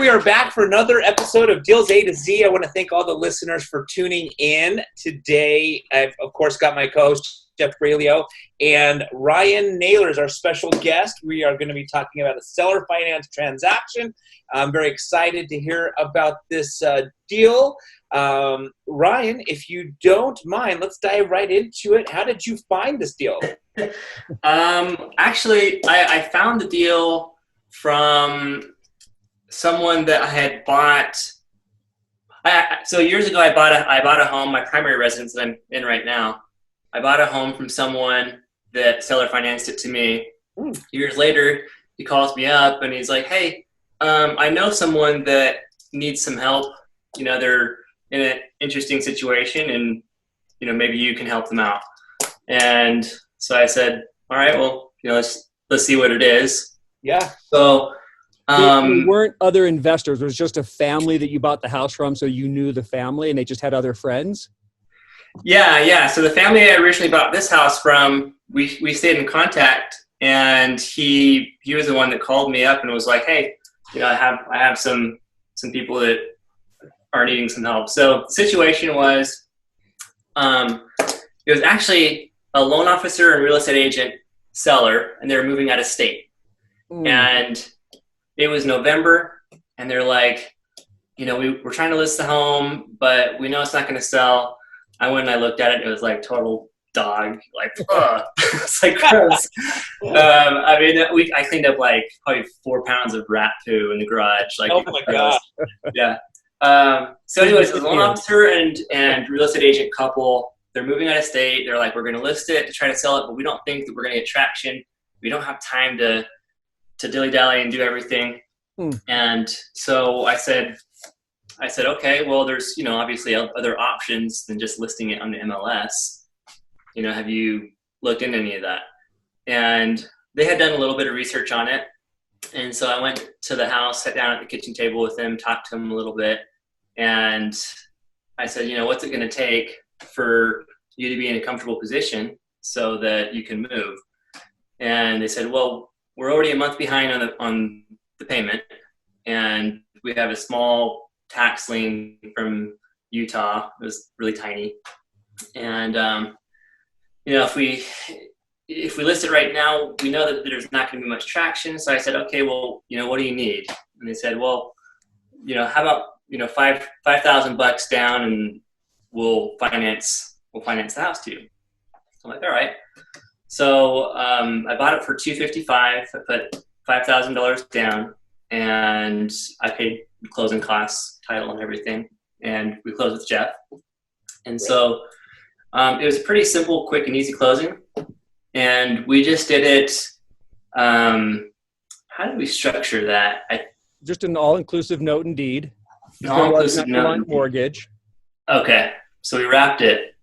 we are back for another episode of Deals A to Z. I want to thank all the listeners for tuning in today. I've, of course, got my co-host, Jeff Bralio, and Ryan Naylor is our special guest. We are going to be talking about a seller finance transaction. I'm very excited to hear about this deal. Ryan, if you don't mind, let's dive right into it. How did you find this deal? Actually, I found the deal from someone that I had bought. So years ago, I bought a home, my primary residence that I'm in right now. I bought a home from someone that seller financed it to me. Years later, he calls me up and he's like, "Hey, I know someone that needs some help. You know, they're in an interesting situation, and you know, maybe you can help them out." And so I said, "All right, well, you know, let's see what it is." Yeah. So. There weren't other investors. It was just a family that you bought the house from, so you knew the family, and they just had other friends? Yeah. So the family I originally bought this house from, we stayed in contact, and he was the one that called me up and was like, "Hey, you know, I have some people that are needing some help." So the situation was, it was actually a loan officer and real estate agent seller, and they were moving out of state. And it was November, and they're like, "You know, we're trying to list the home, but we know it's not going to sell." I went and I looked at it. It was like total dog, like, it's like gross. I cleaned up like probably 4 pounds of rat poo in the garage. Like, oh my God. Yeah. So anyways, the loan officer and real estate agent couple, they're moving out of state. They're like, "We're going to list it to try to sell it, but we don't think that we're going to get traction. We don't have time to dilly-dally and do everything." And so I said, "Okay, well, there's, you know, obviously other options than just listing it on the MLS. You know, have you looked into any of that?" And they had done a little bit of research on it. And so I went to the house, sat down at the kitchen table with them, talked to them a little bit. And I said, "You know, what's it going to take for you to be in a comfortable position so that you can move?" And they said, "Well, we're already a month behind on the payment, and we have a small tax lien from Utah. It was really tiny, and you know, if we list it right now, we know that there's not going to be much traction." So I said, "Okay, well, you know, what do you need?" And they said, "Well, you know, how about, you know, $5,000 down, and we'll finance the house to you." So I'm like, "All right." So I bought it for $255. I put $5,000 down, and I paid closing costs, title, and everything. And we closed with Jeff. And so it was a pretty simple, quick, and easy closing. And we just did it. How did we structure that? Just an all-inclusive note and deed. All-inclusive note and mortgage. Okay, so we wrapped it.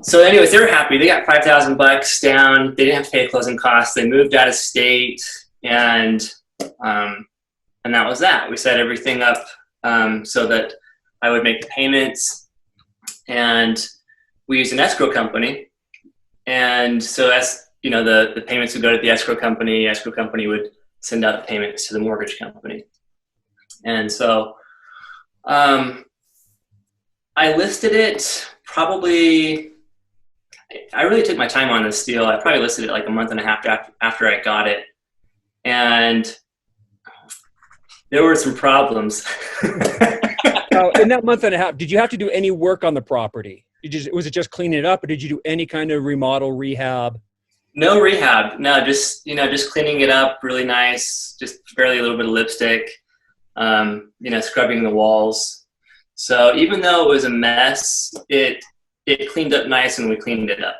So anyways, they were happy. They got $5,000 down. They didn't have to pay closing costs. They moved out of state, and that was that. We set everything up so that I would make the payments, and we used an escrow company. And so that's, you know, the payments would go to the escrow company. Escrow company would send out the payments to the mortgage company. And so I listed it probably, I really took my time on this deal. I probably listed it like a month and a half after I got it. And there were some problems. In that month and a half, did you have to do any work on the property? Was it just cleaning it up, or did you do any kind of remodel, rehab? No rehab. No, just cleaning it up really nice, just barely a little bit of lipstick, you know, scrubbing the walls. So even though it was a mess, it cleaned up nice when we cleaned it up.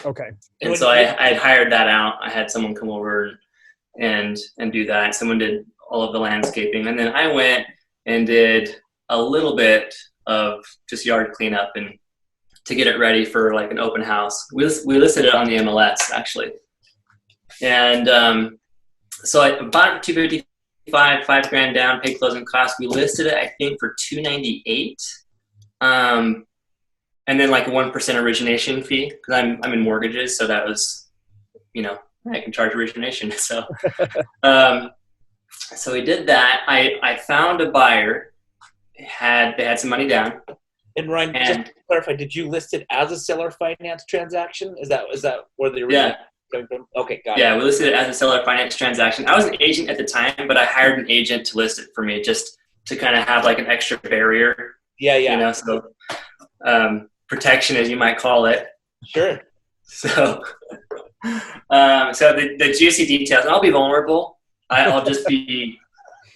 Okay. And so I had hired that out. I had someone come over and do that. Someone did all of the landscaping. And then I went and did a little bit of just yard cleanup and to get it ready for like an open house. We listed it on the MLS actually. And so I bought it for $255, $5,000 down, paid closing costs. We listed it, I think, for $298. And then like a 1% origination fee, because I'm in mortgages, so that was, you know, I can charge origination. So So we did that. I found a buyer. They had some money down. And Ryan, just to clarify, did you list it as a seller finance transaction? Is that where the original coming from? Okay, got it. Yeah, we listed it as a seller finance transaction. I was an agent at the time, but I hired an agent to list it for me just to kind of have like an extra barrier. Yeah. You know, so protection, as you might call it. Sure. So, so the juicy details, and I'll be vulnerable. I'll just be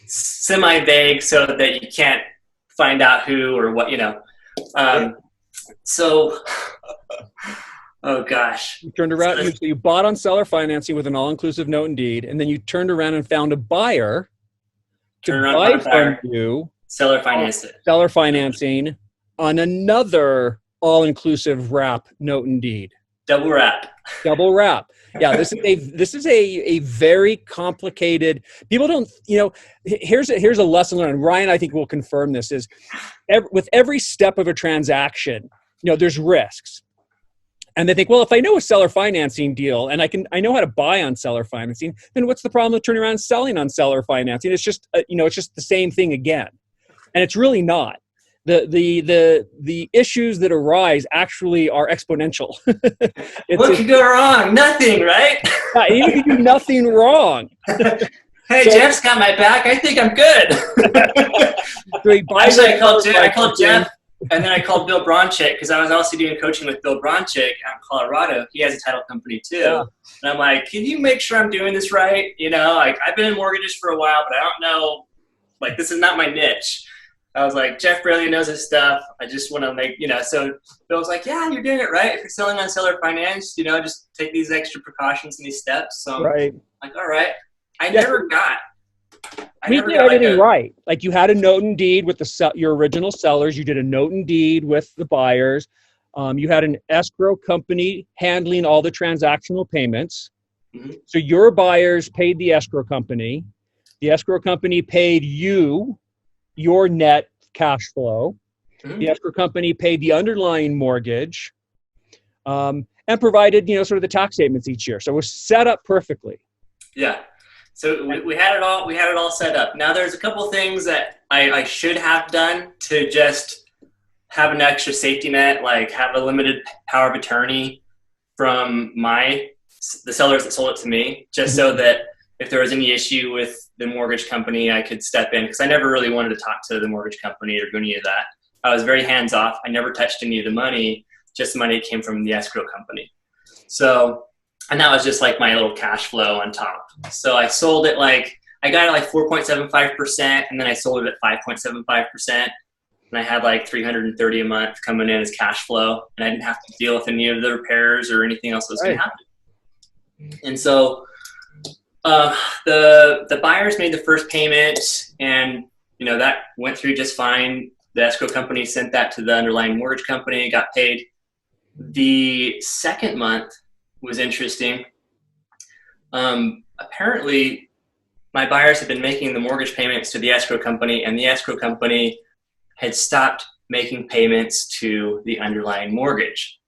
semi-vague so that you can't find out who or what, you know. So, oh gosh. You turned around, you bought on seller financing with an all-inclusive note and deed, and then you turned around and found a buyer to buy from you. Seller financing on another all-inclusive wrap note and deed. Double wrap. Yeah, this is a very complicated. People don't, you know. Here's a lesson learned. Ryan, I think, will confirm this. Is with every step of a transaction, you know, there's risks, and they think, well, if I know a seller financing deal and I know how to buy on seller financing, then what's the problem with turning around and selling on seller financing? It's just it's just the same thing again, and it's really not. The issues that arise actually are exponential. What could go wrong? Nothing, right? You can do nothing wrong. Hey, Jeff's got my back. I think I'm good. Actually, I called Jeff, and then I called Bill Bronchick because I was also doing coaching with Bill Bronchick out in Colorado. He has a title company too. Yeah. And I'm like, can you make sure I'm doing this right? You know, like I've been in mortgages for a while, but I don't know, like this is not my niche. I was like, Jeff really knows his stuff. I just want to make, so Bill was like, yeah, you're doing it right. If you're selling on seller finance, just take these extra precautions and these steps. So right. I'm like, all right. I never got everything right. Like you had a note and deed with your original sellers. You did a note and deed with the buyers. You had an escrow company handling all the transactional payments. Mm-hmm. So your buyers paid the escrow company. The escrow company paid you your net cash flow. Mm-hmm. The escrow company paid the underlying mortgage, and provided, sort of the tax statements each year. So it was set up perfectly. Yeah. So we had it all. We had it all set up. Now there's a couple things that I should have done to just have an extra safety net, like have a limited power of attorney from the sellers that sold it to me, just so that if there was any issue with the mortgage company, I could step in, because I never really wanted to talk to the mortgage company or do any of that. I was very hands off. I never touched any of the money, just money came from the escrow company. So, and that was just like my little cash flow on top. So I sold it I got it like 4.75%, and then I sold it at 5.75%. And I had like $330 a month coming in as cash flow, and I didn't have to deal with any of the repairs or anything else that was going to happen. And so the buyers made the first payment, and that went through just fine. The escrow company sent that to the underlying mortgage company, got paid. The second month was interesting. Apparently, my buyers had been making the mortgage payments to the escrow company, and the escrow company had stopped making payments to the underlying mortgage.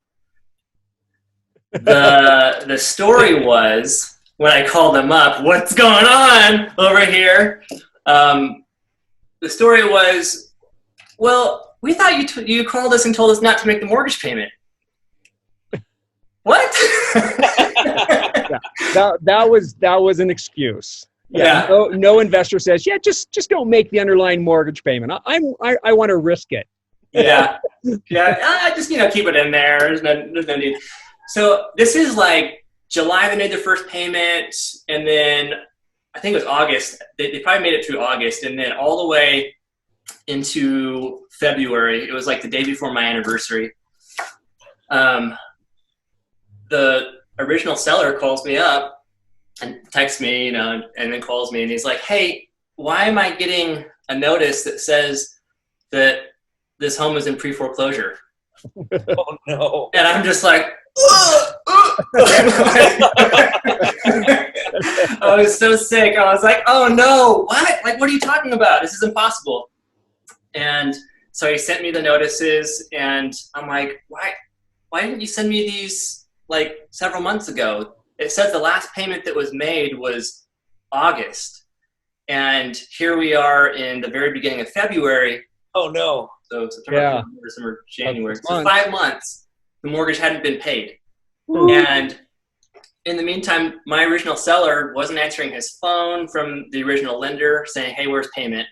The story was, when I called them up, what's going on over here? The story was, well, we thought you called us and told us not to make the mortgage payment. What? That was an excuse. Yeah. No investor says, yeah, just don't make the underlying mortgage payment. I want to risk it. Yeah. I just keep it in there. There's no need. So this is like July. They made their first payment, and then I think it was August. They probably made it through August, and then all the way into February. It was like the day before my anniversary. The original seller calls me up and texts me, and then calls me, and he's like, "Hey, why am I getting a notice that says that this home is in pre-foreclosure?" Oh no! And I'm just like, I was so sick. I was like, "Oh no, what? Like, what are you talking about? This is impossible." And so he sent me the notices, and I'm like, why didn't you send me these like several months ago? It says the last payment that was made was August. And here we are in the very beginning of February. Oh, no. So September, October, December, January. So 5 months, the mortgage hadn't been paid. Ooh. And in the meantime, my original seller wasn't answering his phone from the original lender saying, hey, where's payment?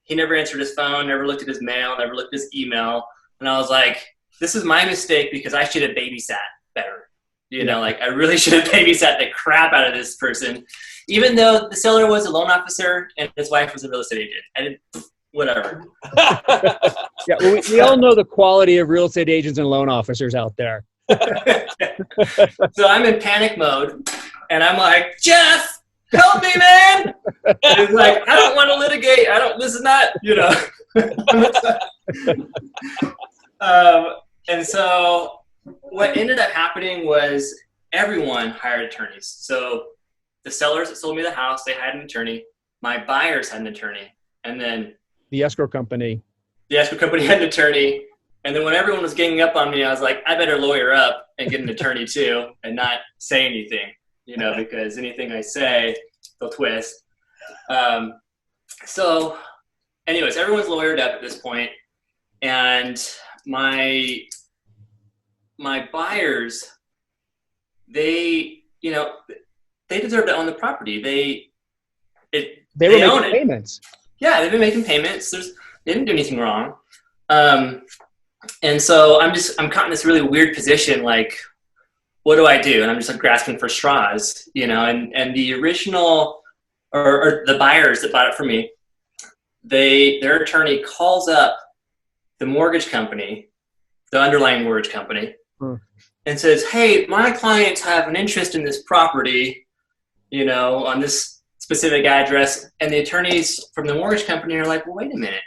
He never answered his phone, never looked at his mail, never looked at his email. And I was like, this is my mistake because I should have babysat better. You know, like I really should have babysat the crap out of this person. Even though the seller was a loan officer and his wife was a real estate agent. I didn't, whatever. Yeah, well, we all know the quality of real estate agents and loan officers out there. So I'm in panic mode and I'm like, Jeff, help me, man. And he's like, I don't want to litigate. This is not, you know. And so what ended up happening was everyone hired attorneys. So the sellers that sold me the house, they had an attorney. My buyers had an attorney. And then the escrow company had an attorney. And then when everyone was ganging up on me, I was like, I better lawyer up and get an attorney too and not say anything, you know, because anything I say, they'll twist. So anyways, everyone's lawyered up at this point. And my buyers, they deserve to own the property. They were making payments. Yeah, they've been making payments. They didn't do anything wrong. And so I'm caught in this really weird position. Like, what do I do? And I'm just like grasping for straws, you know, and the original or the buyers that bought it from me, their attorney calls up the mortgage company, the underlying mortgage company, and says, hey, my clients have an interest in this property, you know, on this specific address. And the attorneys from the mortgage company are like, well, wait a minute.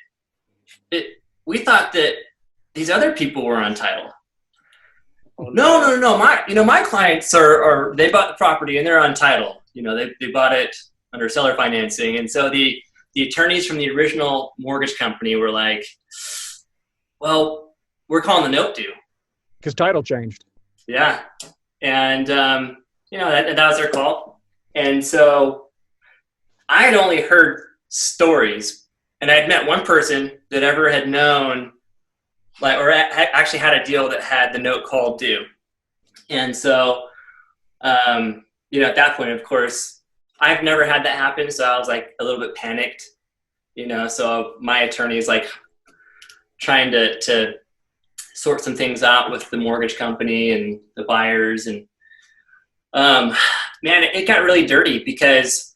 We thought that these other people were on title. No. My clients are they bought the property and they're on title. You know, they bought it under seller financing. And so the attorneys from the original mortgage company were like, well, we're calling the note due. Because title changed. Yeah. And, you know, that was their call. And so I had only heard stories, and I had met one person that ever had known, like, or actually had a deal that had the note called due. And so, you know, at that point, of course, I've never had that happen. So I was like a little bit panicked, you know, so my attorney is like trying to sort some things out with the mortgage company and the buyers. And, man, it got really dirty because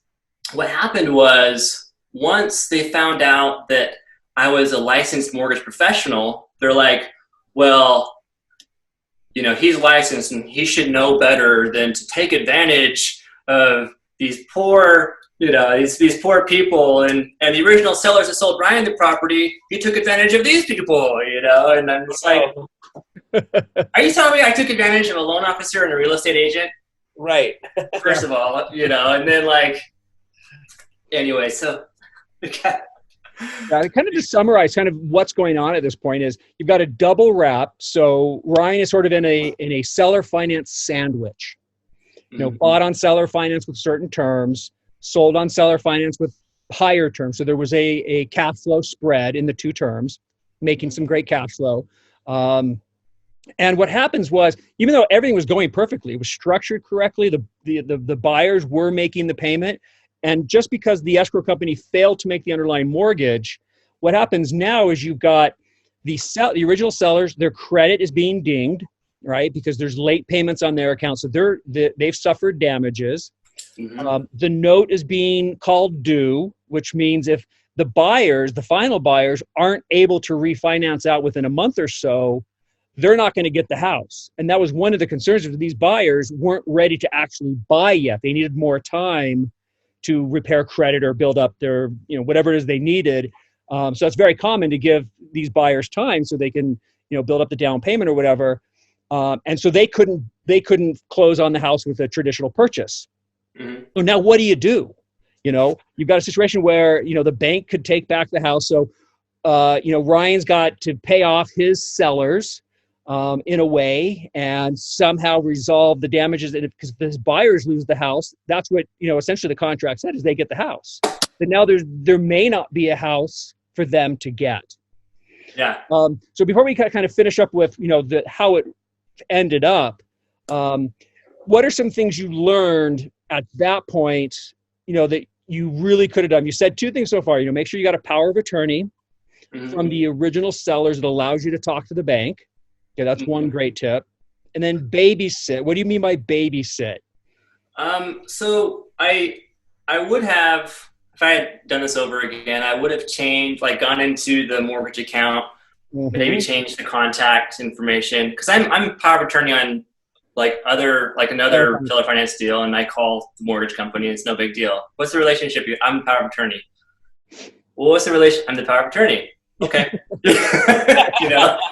what happened was once they found out that I was a licensed mortgage professional, they're like, well, you know, he's licensed and he should know better than to take advantage of these poor, you know, these poor people. And the original sellers that sold Ryan the property, he took advantage of these people, you know. And I'm just like, are you telling me I took advantage of a loan officer and a real estate agent? Right. First of all, you know, and then like, anyway, so. Yeah, kind of to summarize kind of what's going on at this point is you've got a double wrap. So Ryan is sort of in a seller finance sandwich, you know, bought on seller finance with certain terms, sold on seller finance with higher terms. So there was a cash flow spread in the two terms, making some great cash flow. And what happens was, even though everything was going perfectly, it was structured correctly, the buyers were making the payment. And just because the escrow company failed to make the underlying mortgage, what happens now is you've got the original sellers, their credit is being dinged, right? Because there's late payments on their account. So they've suffered damages. Mm-hmm. The note is being called due, which means if the buyers, the final buyers, aren't able to refinance out within a month or so, they're not going to get the house. And that was one of the concerns of these buyers weren't ready to actually buy yet. They needed more time to repair credit or build up their, you know, whatever it is they needed. So it's very common to give these buyers time so they can, you know, build up the down payment or whatever. And so they couldn't close on the house with a traditional purchase. Mm-hmm. So now what do? You know, you've got a situation where, you know, the bank could take back the house. So, you know, Ryan's got to pay off his sellers. in a way and somehow resolve the damages. Because if the buyers lose the house, that's what, essentially the contract said, is they get the house. But now there may not be a house for them to get. Yeah. So before we kind of finish up with, how it ended up, what are some things you learned at that point, that you really could have done? You said two things so far. Make sure you got a power of attorney from the original sellers that allows you to talk to the bank. Okay, that's one great tip. And then babysit. What do you mean by babysit? So I would have, if I had done this over again, I would have changed, gone into the mortgage account, maybe changed the contact information, because I'm power of attorney on another seller finance deal, and I call the mortgage company. It's no big deal. What's the relationship? I'm the power of attorney. Well, what's the relation? I'm the power of attorney. Okay. That's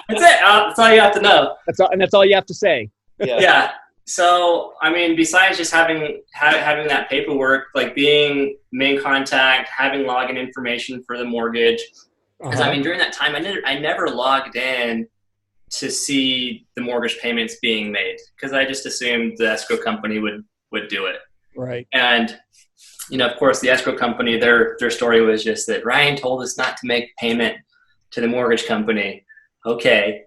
it. That's all you have to know. That's all you have to say. Yeah. So, besides just having that paperwork, being main contact, having login information for the mortgage, because during that time, I never logged in to see the mortgage payments being made, because I just assumed the escrow company would do it. Right. And of course, the escrow company, their story was just that Ryan told us not to make payment to the mortgage company. Okay.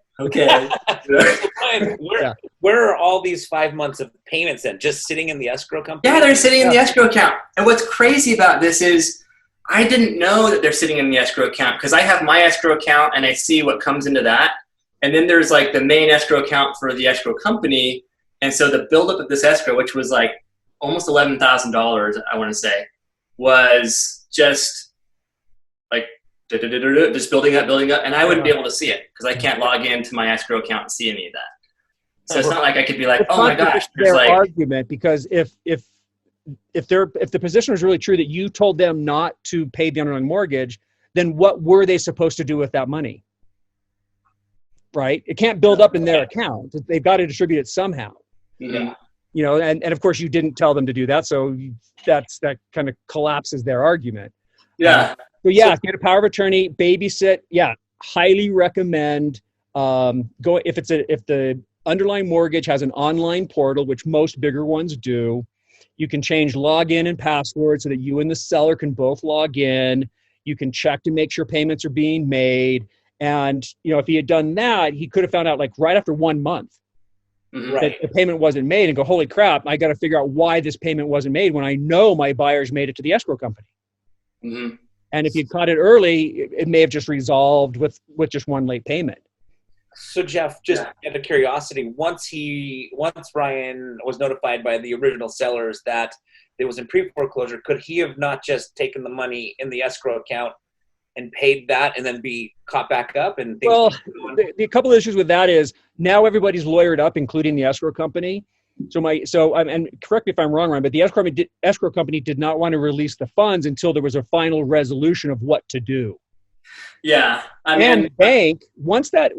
Where are all these 5 months of payments then? Just sitting in the escrow company? Yeah, they're sitting in the escrow account. And what's crazy about this is I didn't know that they're sitting in the escrow account, because I have my escrow account and I see what comes into that. And then there's the main escrow account for the escrow company. And so the buildup of this escrow, which was almost $11,000, I want to say, was just just building up, and I wouldn't be able to see it because I can't log into my escrow account and see any of that. So it's not like I could be like, oh my gosh, there's their argument, because if the position was really true that you told them not to pay the underlying mortgage, then what were they supposed to do with that money? Right? It can't build up in their account. They've got to distribute it somehow. Yeah. And of course you didn't tell them to do that, so that kind of collapses their argument. Yeah. So get a power of attorney, babysit. Yeah, highly recommend go if the underlying mortgage has an online portal, which most bigger ones do. You can change login and password so that you and the seller can both log in. You can check to make sure payments are being made. And if he had done that, he could have found out right after 1 month that the payment wasn't made, and go, holy crap, I got to figure out why this payment wasn't made when I know my buyers made it to the escrow company. Mm-hmm. And if you caught it early, it may have just resolved with just one late payment. So Jeff, just out of curiosity, once Ryan was notified by the original sellers that it was in pre-foreclosure, could he have not just taken the money in the escrow account and paid that and then be caught back up? And the couple of issues with that is now everybody's lawyered up, including the escrow company. And correct me if I'm wrong, Ryan, but the escrow company did not want to release the funds until there was a final resolution of what to do. Yeah. And bank, once that,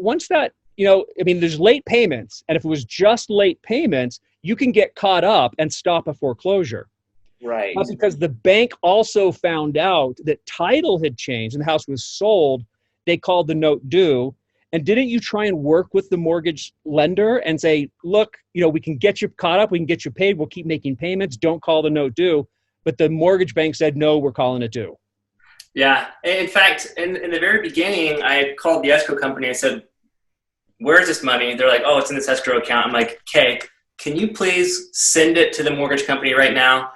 there's late payments. And if it was just late payments, you can get caught up and stop a foreclosure. Right. But because the bank also found out that title had changed and the house was sold, they called the note due. And didn't you try and work with the mortgage lender and say, look, we can get you caught up, we can get you paid, we'll keep making payments, don't call the note due. But the mortgage bank said, no, we're calling it due. Yeah. In fact, in the very beginning, I called the escrow company and said, where's this money? They're like, oh, it's in this escrow account. I'm like, okay, can you please send it to the mortgage company right now?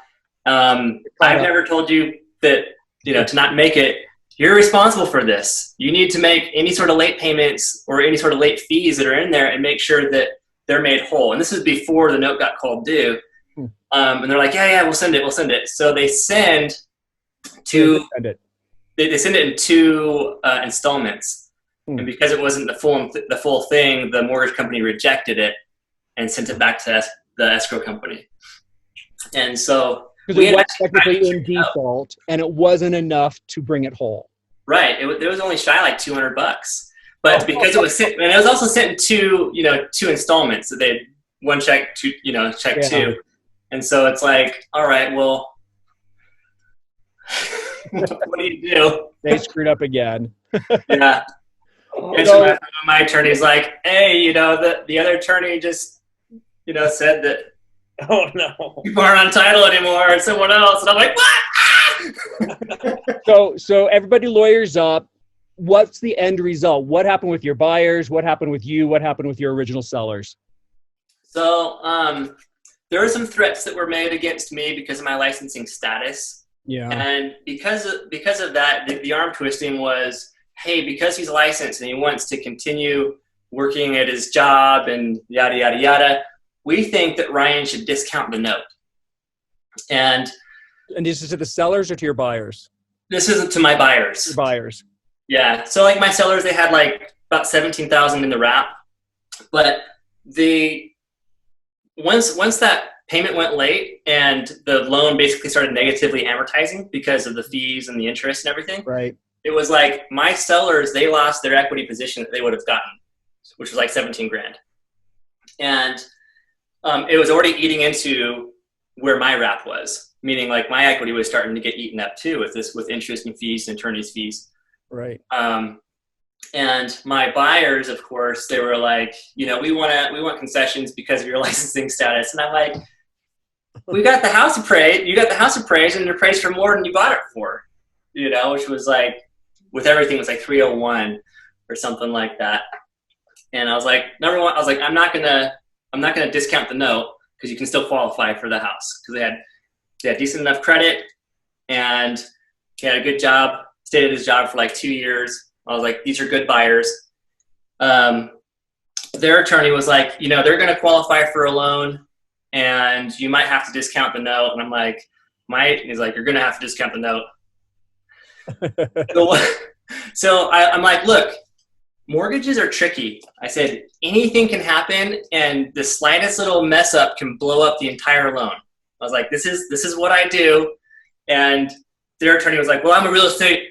I've never told you that, to not make it. You're responsible for this. You need to make any sort of late payments or any sort of late fees that are in there and make sure that they're made whole. And this is before the note got called due. And they're like, yeah, we'll send it. So they send they send it in 2 installments. And because it wasn't the full thing, the mortgage company rejected it and sent it back to the escrow company. And so because it was technically in default, and it wasn't enough to bring it whole. Right. It was only shy $200, but because it was sent, and it was also sent in 2 installments. So they one check, check 2, and so it's like, all right, well, what do you do? They screwed up again. Yeah. And so my attorney's like, hey, you know, the other attorney just, you know, said that oh no, people aren't on title anymore, and someone else. And I'm like, what? So everybody lawyers up. What's the end result? What happened with your buyers? What happened with you? What happened with your original sellers? So there were some threats that were made against me because of my licensing status. Yeah. And because of that, the arm twisting was, hey, because he's licensed and he wants to continue working at his job and yada, yada, yada, we think that Ryan should discount the note. And this is to the sellers or to your buyers? This isn't to my buyers. Your buyers. Yeah. So like my sellers, they had like about 17,000 in the wrap, but once that payment went late and the loan basically started negatively amortizing because of the fees and the interest and everything. Right. It was like my sellers, they lost their equity position that they would have gotten, which was like 17 grand. And it was already eating into where my wrap was, meaning like my equity was starting to get eaten up too with interest and fees and attorney's fees. Right. And my buyers, of course, they were like, you know, we want concessions because of your licensing status. And I'm like, we got the house appraised. You got the house appraised and it appraised for more than you bought it for, you know, which was like, with everything, it was like 301 or something like that. And I was like, number one, I was like, I'm not gonna discount the note because you can still qualify for the house because they had decent enough credit and he had a good job, stayed at his job for like 2 years. I was like, these are good buyers. Their attorney was like, you know, they're going to qualify for a loan and you might have to discount the note. And I'm like, he's like, you're going to have to discount the note. So I'm like, look, mortgages are tricky. I said, anything can happen and the slightest little mess up can blow up the entire loan. I was like, this is what I do. And their attorney was like, well, I'm a real estate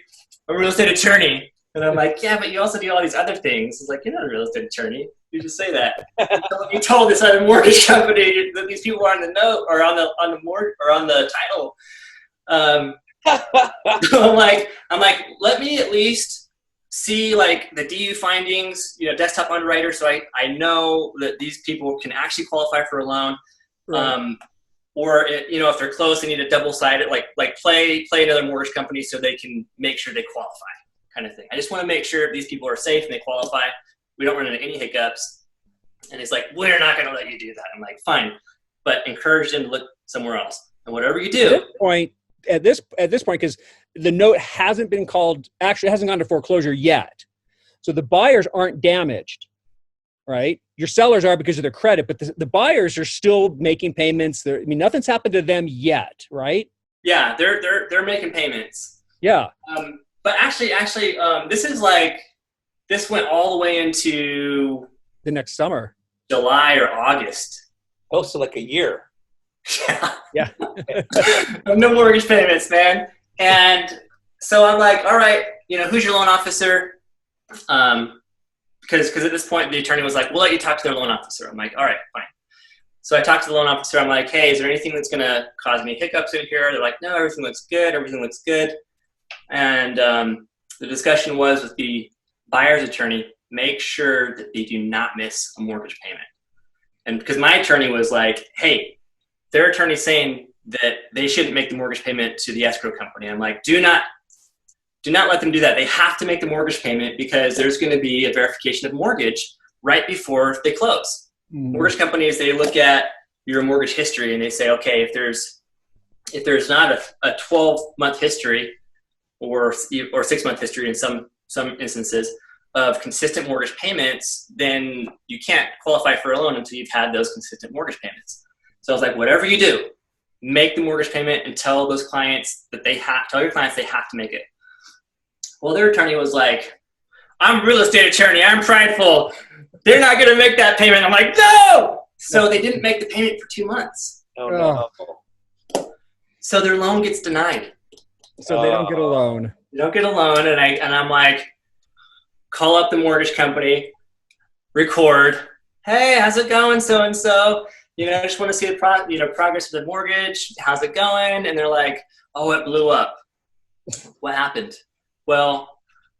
attorney. And I'm like, yeah, but you also do all these other things. It's like, you're not a real estate attorney. You just say that. You told this other mortgage company that these people are on the note or on the mortgage or on the title. So I'm like, let me at least see like the DU findings, you know, desktop underwriter. So I know that these people can actually qualify for a loan. Right. Or, you know, if they're close, they need a double-sided, like play another mortgage company so they can make sure they qualify kind of thing. I just want to make sure these people are safe and they qualify. We don't run into any hiccups. And it's like, we're not going to let you do that. I'm like, fine, but encourage them to look somewhere else. And whatever you do. At this point, because the note hasn't been called, actually hasn't gone to foreclosure yet. So the buyers aren't damaged, right? Your sellers are because of their credit, but the buyers are still making payments. I mean, nothing's happened to them yet, right? Yeah, they're making payments. Yeah. But actually, this went all the way into the next summer, July or August. Oh, so like a year. Yeah. No mortgage payments, man. And so I'm like, all right, you know, who's your loan officer? Because at this point, the attorney was like, we'll let you talk to their loan officer. I'm like, all right, fine. So I talked to the loan officer. I'm like, hey, is there anything that's going to cause me hiccups in here? They're like, no, everything looks good. Everything looks good. And the discussion was with the buyer's attorney, make sure that they do not miss a mortgage payment. And because my attorney was like, hey, their attorney's saying that they shouldn't make the mortgage payment to the escrow company. I'm like, do not let them do that. They have to make the mortgage payment because there's going to be a verification of mortgage right before they close. Mm-hmm. Mortgage companies, they look at your mortgage history and they say, okay, if there's not a 12-month history or 6-month history in some instances of consistent mortgage payments, then you can't qualify for a loan until you've had those consistent mortgage payments. So I was like, whatever you do, make the mortgage payment and tell those clients that tell your clients they have to make it. Well, their attorney was like, I'm a real estate attorney. I'm prideful. They're not going to make that payment. I'm like, no! So they didn't make the payment for 2 months. Oh, no. So their loan gets denied. So they don't get a loan. They don't get a loan. And I'm like, call up the mortgage company, record. Hey, how's it going, so-and-so? You know, I just want to see the progress of the mortgage. How's it going? And they're like, oh, it blew up. What happened? Well,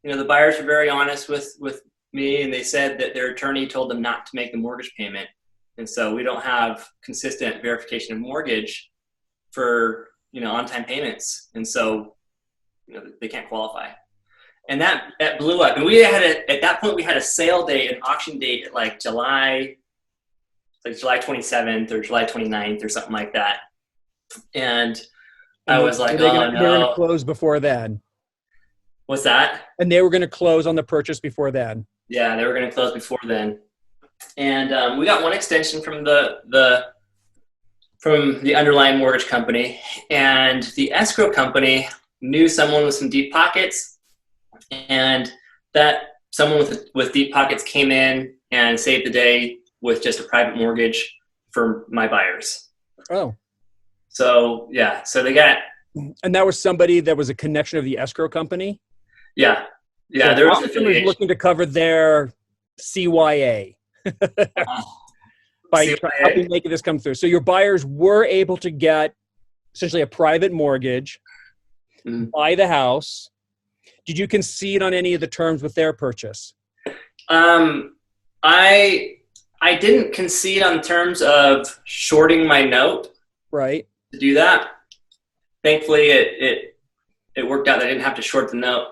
you know, the buyers were very honest with me and they said that their attorney told them not to make the mortgage payment. And so we don't have consistent verification of mortgage for, on-time payments. And so, they can't qualify. And that blew up. And we had at that point, we had a sale date, an auction date at like July 27th or July 29th or something like that. And I was like, they were no. going to close before then. What's that? And they were going to close on the purchase before then. Yeah, they were going to close before then. And we got one extension from the underlying mortgage company, and the escrow company knew someone with some deep pockets, and that someone with deep pockets came in and saved the day with just a private mortgage for my buyers. Oh. So, yeah. So they got... And that was somebody that was a connection of the escrow company? Yeah. Yeah, so there was affiliation. Looking to cover their CYA. By helping making this come through. So your buyers were able to get essentially a private mortgage, buy the house. Did you concede on any of the terms with their purchase? I didn't concede on terms of shorting my note. Right. To do that. Thankfully, it worked out that I didn't have to short the note.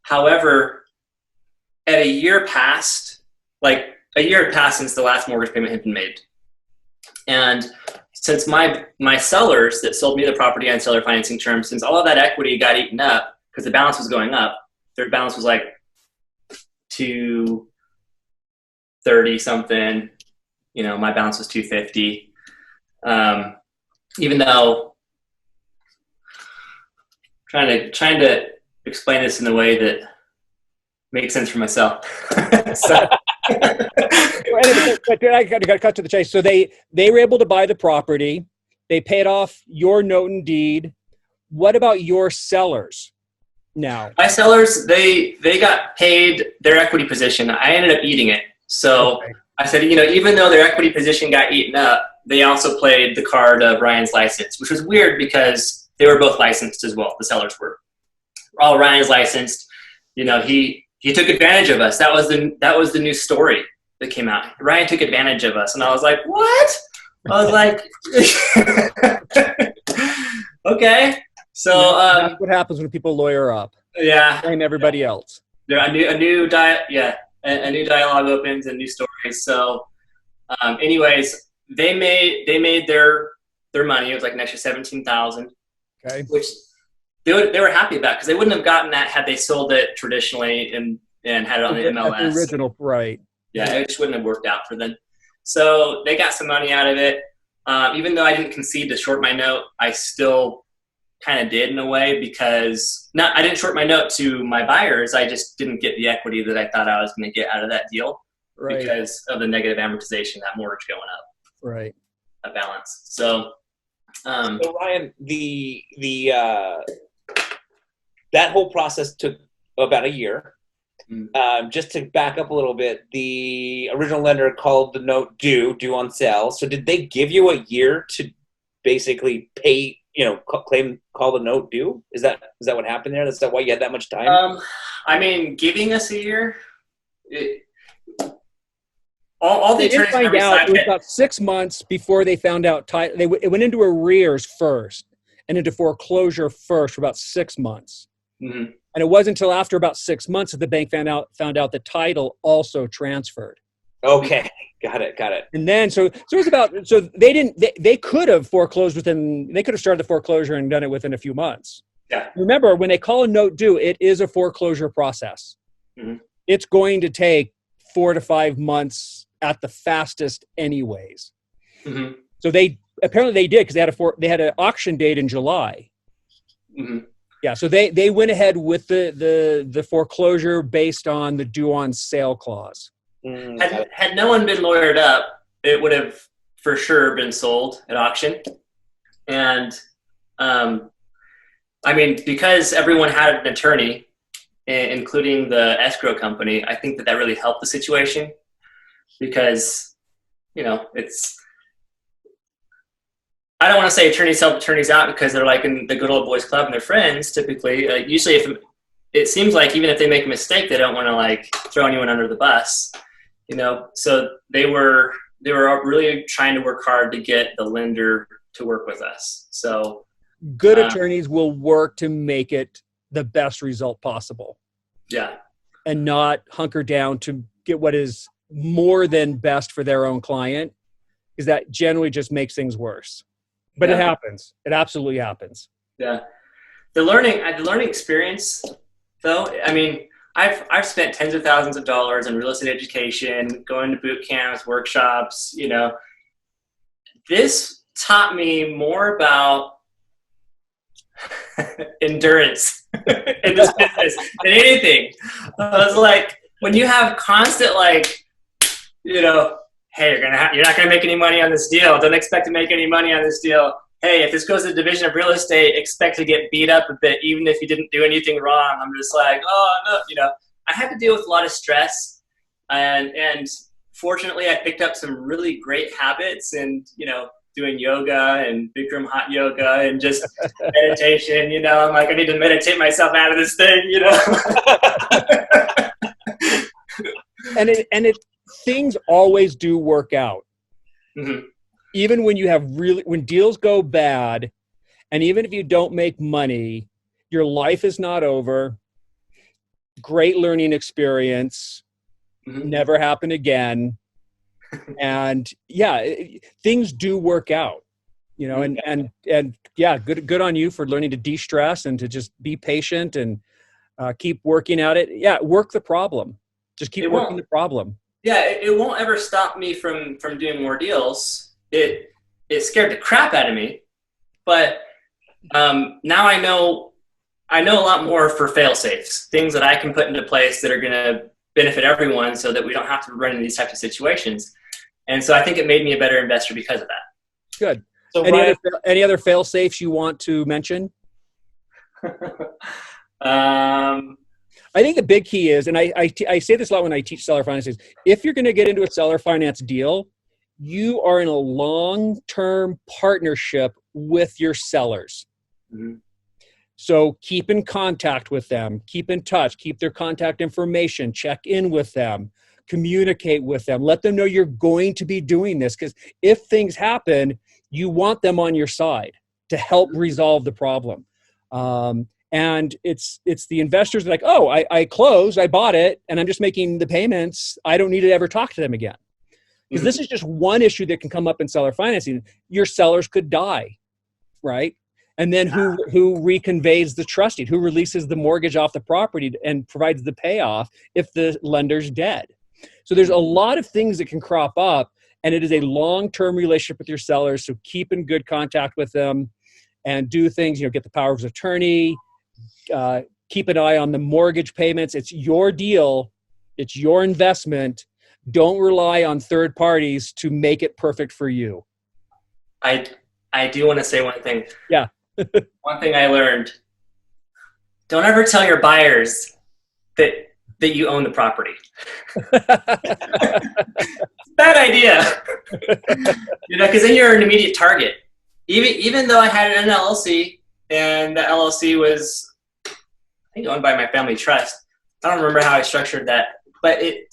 However, at a year had passed since the last mortgage payment had been made. And since my sellers that sold me the property on seller financing terms, since all of that equity got eaten up because the balance was going up, their balance was like 230 something, my balance was 250. Even though trying to explain this in a way that makes sense for myself. So. But I got to cut to the chase. So they were able to buy the property. They paid off your note and deed. What about your sellers now? My sellers, they got paid their equity position. I ended up eating it. So okay. I said, even though their equity position got eaten up, they also played the card of Ryan's license, which was weird because they were both licensed as well. The sellers were. All Ryan's licensed. He took advantage of us. That was the new story that came out. Ryan took advantage of us, and I was like, "What?" I was like, "Okay." So that's what happens when people lawyer up. Yeah, blame everybody else. A new dialogue opens and new stories. So, anyways, they made their money. It was like an extra $17,000. Okay, which they were happy about because they wouldn't have gotten that had they sold it traditionally and had it on the MLS. The original, right? Yeah, it just wouldn't have worked out for them. So they got some money out of it. Even though I didn't concede to short my note, I still kind of did in a way because I didn't short my note to my buyers. I just didn't get the equity that I thought I was going to get out of that deal because of the negative amortization, that mortgage going up. Right. That balance. So Ryan, that whole process took about a year. Just to back up a little bit, the original lender called the note due on sale. So did they give you a year to basically pay, call the note due? Is that what happened there? Is that why you had that much time? Giving us a year, all the attorneys find out. It was about 6 months before they found out. It went into arrears first and into foreclosure first for about 6 months. Mm-hmm. And it wasn't until after about 6 months that the bank found out the title also transferred. Okay, got it. And then so they could have foreclosed they could have started the foreclosure and done it within a few months. Yeah. Remember, when they call a note due, it is a foreclosure process. Mm-hmm. It's going to take 4 to 5 months at the fastest, anyways. Mm-hmm. So they apparently did because they had an auction date in July. Mm-hmm. Yeah, so they went ahead with the foreclosure based on the due on sale clause. Had no one been lawyered up, it would have for sure been sold at auction. And because everyone had an attorney, including the escrow company, I think that really helped the situation because, it's. I don't want to say attorneys help attorneys out because they're like in the good old boys club and they're friends typically. Usually it seems like even if they make a mistake, they don't want to like throw anyone under the bus, so they were really trying to work hard to get the lender to work with us. So good attorneys will work to make it the best result possible. Yeah. And not hunker down to get what is more than best for their own client, because that generally just makes things worse. But it happens. It absolutely happens. Yeah. The learning experience, though, I mean, I've spent tens of thousands of dollars in real estate education, going to boot camps, workshops, This taught me more about endurance in this business than anything. I was like, when you have constant, like, hey, you're not gonna make any money on this deal. Don't expect to make any money on this deal. Hey, if this goes to the division of real estate, expect to get beat up a bit, even if you didn't do anything wrong. I'm just like, oh no, I had to deal with a lot of stress, and fortunately, I picked up some really great habits, and doing yoga and Bikram hot yoga and just meditation. I'm like, I need to meditate myself out of this thing. And things always do work out. Mm-hmm. Even when when deals go bad, and even if you don't make money, your life is not over. Great learning experience. Mm-hmm. Never happen again. And things do work out, and good on you for learning to de-stress and to just be patient and keep working at it. Yeah. Work the problem. Just keep working the problem. Yeah. It won't ever stop me from doing more deals. It scared the crap out of me, but now I know a lot more for fail safes, things that I can put into place that are going to benefit everyone so that we don't have to run into these types of situations. And so I think it made me a better investor because of that. Good. So any other fail safes you want to mention? I think the big key is, and I say this a lot when I teach seller finances, if you're going to get into a seller finance deal, you are in a long-term partnership with your sellers. Mm-hmm. So keep in contact with them, keep in touch, keep their contact information, check in with them, communicate with them, let them know you're going to be doing this, because if things happen, you want them on your side to help resolve the problem. And it's the investors that are like, oh, I closed, I bought it, and I'm just making the payments. I don't need to ever talk to them again. Because this is just one issue that can come up in seller financing. Your sellers could die, right? And then who reconveys the trust deed? Who releases the mortgage off the property and provides the payoff if the lender's dead? So there's a lot of things that can crop up, and it is a long-term relationship with your sellers. So keep in good contact with them and do things, get the power of attorney, keep an eye on the mortgage payments. It's your deal. It's your investment. Don't rely on third parties to make it perfect for you. I do want to say one thing. Yeah. One thing I learned: don't ever tell your buyers that you own the property. Bad idea. Because then you're an immediate target. Even though I had an LLC, and the LLC was, I think, owned by my family trust. I don't remember how I structured that, but it,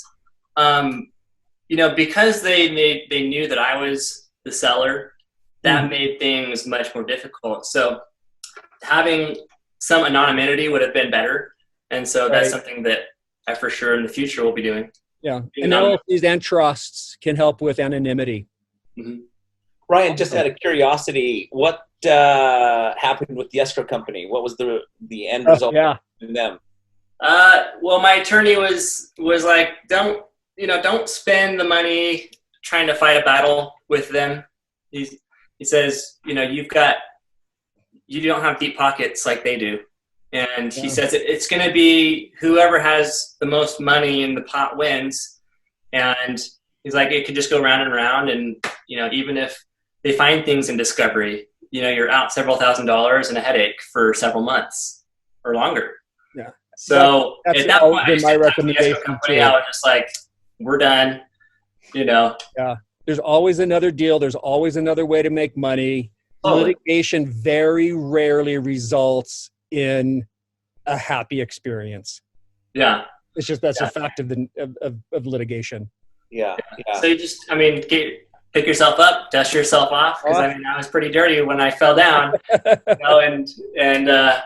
because they knew that I was the seller, that made things much more difficult. So having some anonymity would have been better. And so that's something that I for sure in the future will be doing. Yeah. And LLCs and trusts can help with anonymity. Mm-hmm. Ryan, just out of curiosity, what happened with the escrow company? What was the end result in them? Well, my attorney was like, don't spend the money trying to fight a battle with them. He says, you don't have deep pockets like they do. And he says it's going to be whoever has the most money in the pot wins. And he's like, it could just go round and round. And, even if they find things in discovery, you're out several $1,000s and a headache for several months or longer. Yeah. So that's at that point, been my recommendation too. I was just like, we're done, Yeah. There's always another deal. There's always another way to make money. Litigation very rarely results in a happy experience. Yeah. It's just, that's a fact of litigation. Yeah. So you just, pick yourself up, dust yourself off. Because I was pretty dirty when I fell down, and I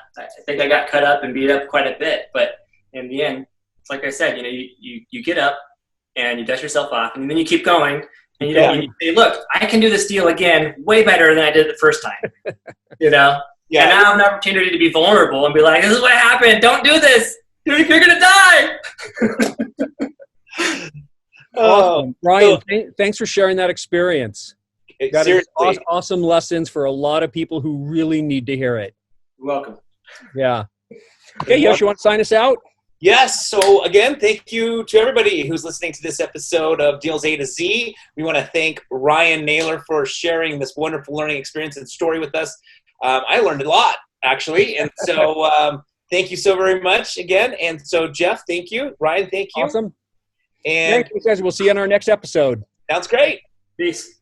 think I got cut up and beat up quite a bit. But in the end, it's like I said, you get up and you dust yourself off, and then you keep going, and you say, look, I can do this deal again way better than I did the first time. Yeah. And now I have an opportunity to be vulnerable and be like, this is what happened. Don't do this. You're gonna die. Awesome. Ryan, thanks for sharing that experience. That is awesome lessons for a lot of people who really need to hear it. You're welcome. Yeah. Okay, Yosh, you want to sign us out? Yes. So again, thank you to everybody who's listening to this episode of Deals A to Z. We want to thank Ryan Naylor for sharing this wonderful learning experience and story with us. I learned a lot, actually. And so thank you so very much again. And so, Jeff, thank you. Ryan, thank you. Awesome. And thank you, guys. We'll see you on our next episode. Sounds great. Peace.